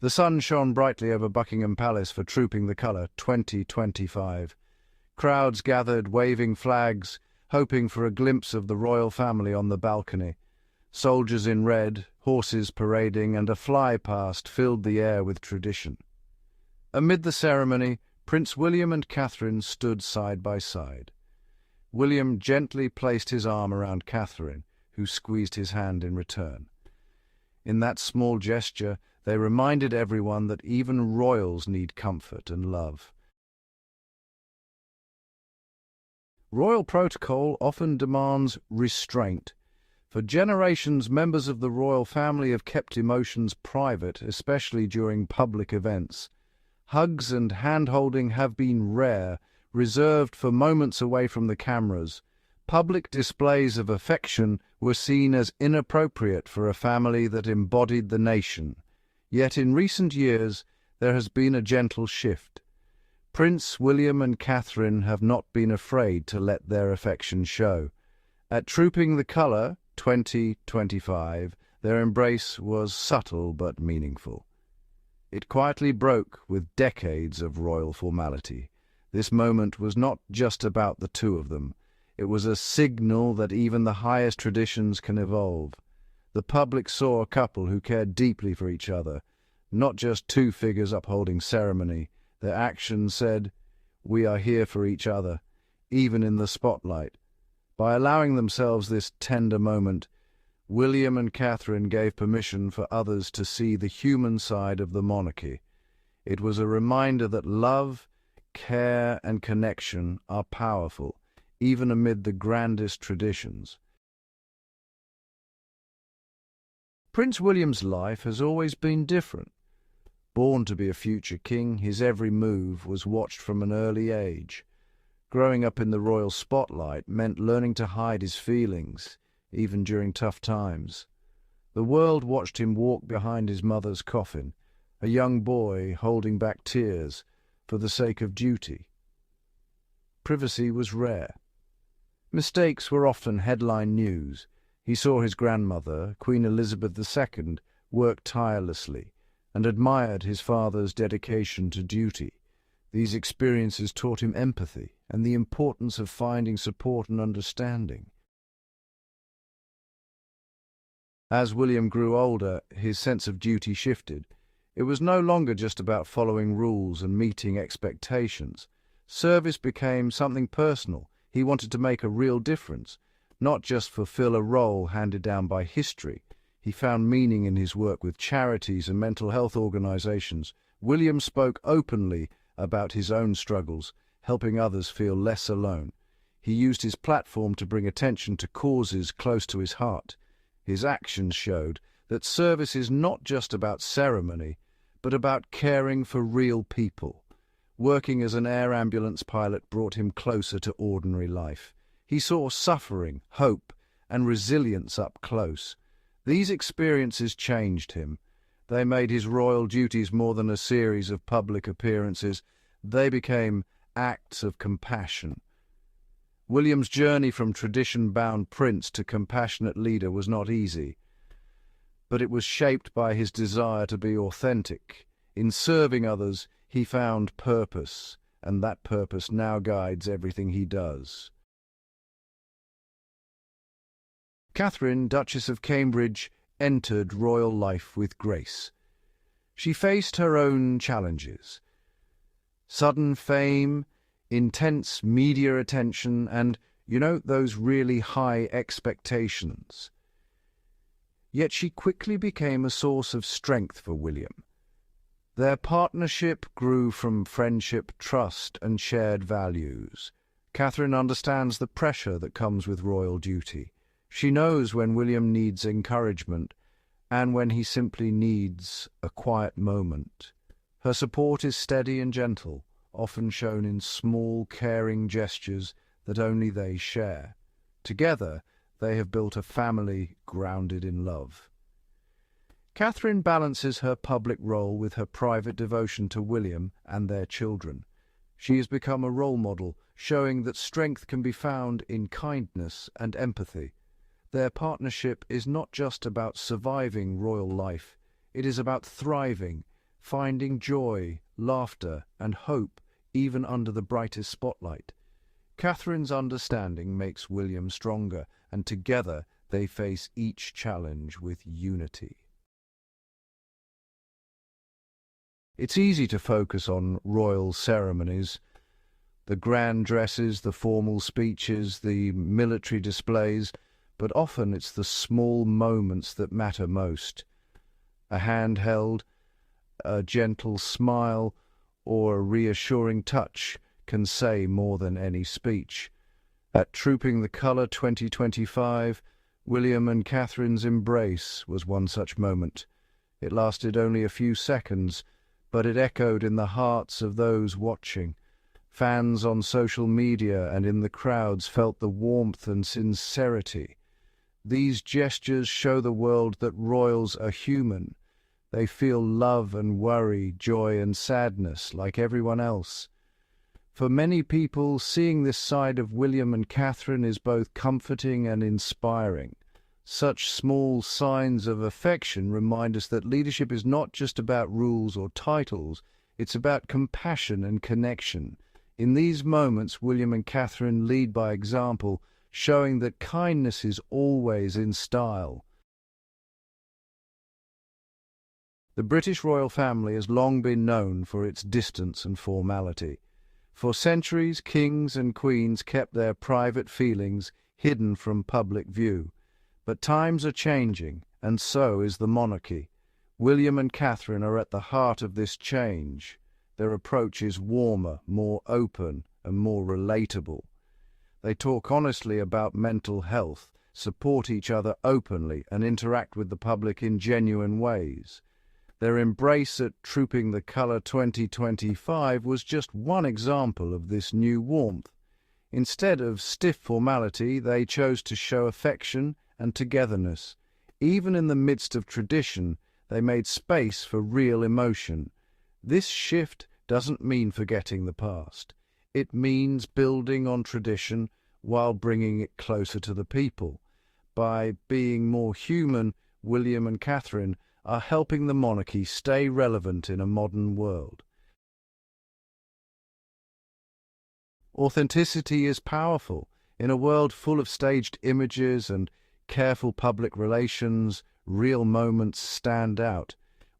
The sun shone brightly over Buckingham Palace for Trooping the Colour 2025. Crowds gathered, waving flags, hoping for a glimpse of the royal family on the balcony. Soldiers in red, horses parading, and a fly-past filled the air with tradition. Amid the ceremony, Prince William and Catherine stood side by side. William gently placed his arm around Catherine, who squeezed his hand in return. In that small gesture, they reminded everyone that even royals need comfort and love. Royal protocol often demands restraint. For generations, members of the royal family have kept emotions private, especially during public events. Hugs and hand-holding have been rare, reserved for moments away from the cameras. Public displays of affection were seen as inappropriate for a family that embodied the nation. Yet in recent years, there has been a gentle shift. Prince William and Catherine have not been afraid to let their affection show. At Trooping the Colour 2025, their embrace was subtle but meaningful. It quietly broke with decades of royal formality. This moment was not just about the two of them. It was a signal that even the highest traditions can evolve. The public saw a couple who cared deeply for each other, not just two figures upholding ceremony. Their actions said, "We are here for each other, even in the spotlight." By allowing themselves this tender moment, William and Catherine gave permission for others to see the human side of the monarchy. It was a reminder that love, care, and connection are powerful, even amid the grandest traditions. Prince William's life has always been different. Born to be a future king, his every move was watched from an early age. Growing up in the royal spotlight meant learning to hide his feelings, even during tough times. The world watched him walk behind his mother's coffin, a young boy holding back tears for the sake of duty. Privacy was rare. Mistakes were often headline news. He saw his grandmother, Queen Elizabeth II, work tirelessly, and admired his father's dedication to duty. These experiences taught him empathy and the importance of finding support and understanding. As William grew older, his sense of duty shifted. It was no longer just about following rules and meeting expectations. Service became something personal. He wanted to make a real difference, not just fulfill a role handed down by history. He found meaning in his work with charities and mental health organizations. William spoke openly about his own struggles, helping others feel less alone. He used his platform to bring attention to causes close to his heart. His actions showed that service is not just about ceremony, but about caring for real people. Working as an air ambulance pilot brought him closer to ordinary life. He saw suffering, hope, and resilience up close. These experiences changed him. They made his royal duties more than a series of public appearances. They became acts of compassion. William's journey from tradition-bound prince to compassionate leader was not easy, but it was shaped by his desire to be authentic. In serving others, he found purpose, and that purpose now guides everything he does. Catherine, Duchess of Cambridge, entered royal life with grace. She faced her own challenges. Sudden fame, intense media attention, and, those really high expectations. Yet she quickly became a source of strength for William. Their partnership grew from friendship, trust, and shared values. Catherine understands the pressure that comes with royal duty. She knows when William needs encouragement and when he simply needs a quiet moment. Her support is steady and gentle, often shown in small, caring gestures that only they share. Together, they have built a family grounded in love. Catherine balances her public role with her private devotion to William and their children. She has become a role model, showing that strength can be found in kindness and empathy. Their partnership is not just about surviving royal life, it is about thriving, finding joy, laughter, and hope even under the brightest spotlight. Catherine's understanding makes William stronger, and together they face each challenge with unity. It's easy to focus on royal ceremonies, the grand dresses, the formal speeches, the military displays, but often it's the small moments that matter most. A hand held, a gentle smile, or a reassuring touch can say more than any speech. At Trooping the Colour 2025, William and Catherine's embrace was one such moment. It lasted only a few seconds, but it echoed in the hearts of those watching. Fans on social media and in the crowds felt the warmth and sincerity. These gestures show the world that royals are human. They feel love and worry, joy and sadness like everyone else. For many people, seeing this side of William and Catherine is both comforting and inspiring. Such small signs of affection remind us that leadership is not just about rules or titles, it's about compassion and connection. In these moments, William and Catherine lead by example, showing that kindness is always in style. The British royal family has long been known for its distance and formality. For centuries, kings and queens kept their private feelings hidden from public view. But times are changing, and so is the monarchy. William and Catherine are at the heart of this change. Their approach is warmer, more open, and more relatable. They talk honestly about mental health, support each other openly, and interact with the public in genuine ways. Their embrace at Trooping the Colour 2025 was just one example of this new warmth. Instead of stiff formality, they chose to show affection and togetherness. Even in the midst of tradition, they made space for real emotion. This shift doesn't mean forgetting the past. It means building on tradition while bringing it closer to the people. By being more human, William and Catherine are helping the monarchy stay relevant in a modern world. Authenticity is powerful. In a world full of staged images and careful public relations, real moments stand out.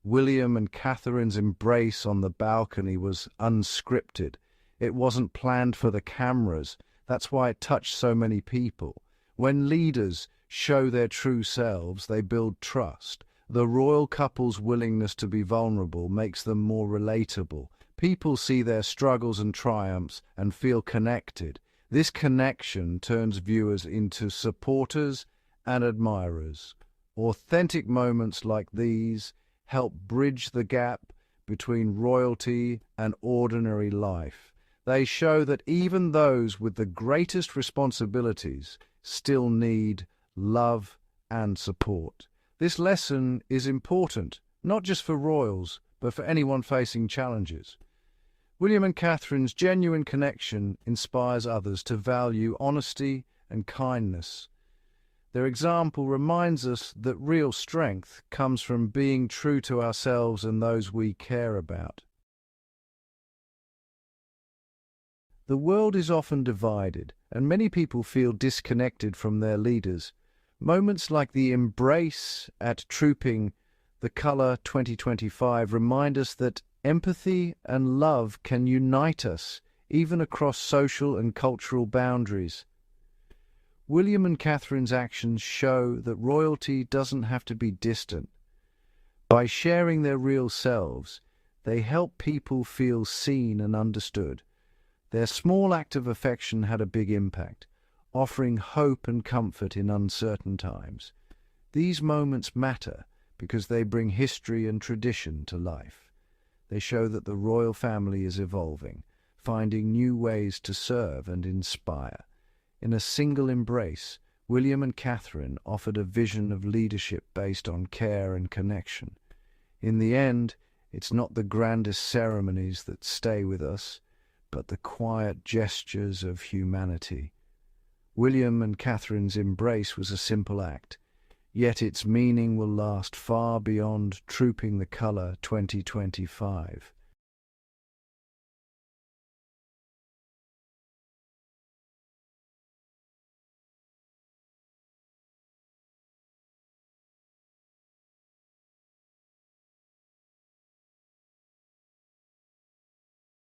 William and Catherine's embrace on the balcony was unscripted. It wasn't planned for the cameras. That's why it touched so many people. When leaders show their true selves, they build trust. The royal couple's willingness to be vulnerable makes them more relatable. People see their struggles and triumphs and feel connected. This connection turns viewers into supporters and admirers. Authentic moments like these help bridge the gap between royalty and ordinary life. They show that even those with the greatest responsibilities still need love and support. This lesson is important, not just for royals, but for anyone facing challenges. William and Catherine's genuine connection inspires others to value honesty and kindness. Their example reminds us that real strength comes from being true to ourselves and those we care about. The world is often divided, and many people feel disconnected from their leaders. Moments like the embrace at Trooping the Colour 2025 remind us that empathy and love can unite us, even across social and cultural boundaries. William and Catherine's actions show that royalty doesn't have to be distant. By sharing their real selves, they help people feel seen and understood. Their small act of affection had a big impact, offering hope and comfort in uncertain times. These moments matter because they bring history and tradition to life. They show that the royal family is evolving, finding new ways to serve and inspire. In a single embrace, William and Catherine offered a vision of leadership based on care and connection. In the end, it's not the grandest ceremonies that stay with us, but the quiet gestures of humanity. William and Catherine's embrace was a simple act, yet its meaning will last far beyond Trooping the Colour 2025.